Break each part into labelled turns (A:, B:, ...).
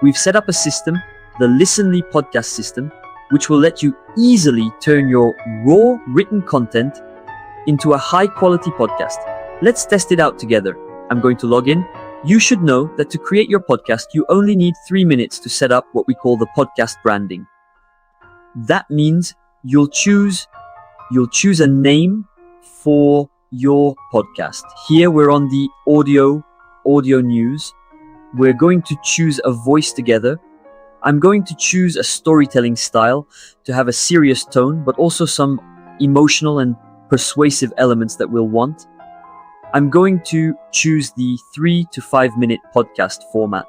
A: We've set up a system, the Listenly podcast system, which will let you easily turn your raw written content into a high-quality podcast. Let's test it out together. I'm going to log in. You should know that to create your podcast, you only need 3 minutes to set up what we call the podcast branding. That means you'll choose a name for your podcast. Here we're on the audio news. We're going to choose a voice together. I'm going to choose a storytelling style to have a serious tone, but also some emotional and persuasive elements that we'll want. I'm going to choose the 3 to 5 minute podcast format.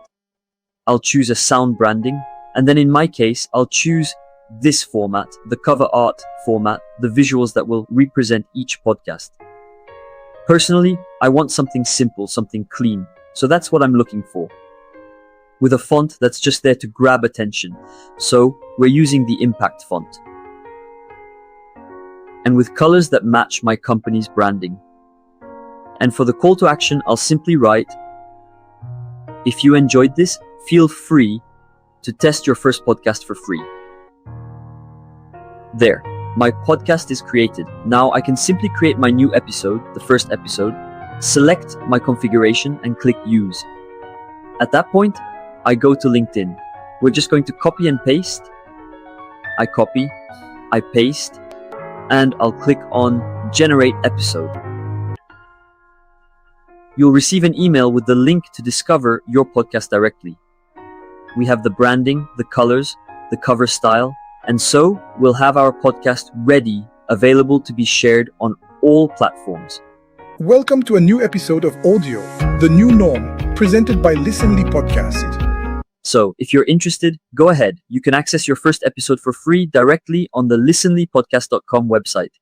A: I'll choose a sound branding, and then in my case, I'll choose this format, the cover art format, the visuals that will represent each podcast. Personally, I want something simple, something clean. So that's what I'm looking for. With a font that's just there to grab attention. So we're using the Impact font. And with colors that match my company's branding. And for the call to action, I'll simply write, if you enjoyed this, feel free to test your first podcast for free. There, my podcast is created. Now I can simply create my new episode, the first episode, select my configuration and click use. At that point, I go to LinkedIn. We're just going to copy and paste. I copy, I paste, and I'll click on generate episode. You'll receive an email with the link to discover your podcast directly. We have the branding, the colors, the cover style, and so we'll have our podcast ready, available to be shared on all platforms.
B: Welcome to a new episode of Audio, the new norm, presented by Listenly Podcast.
A: So, if you're interested, go ahead. You can access your first episode for free directly on the listenlypodcast.com website.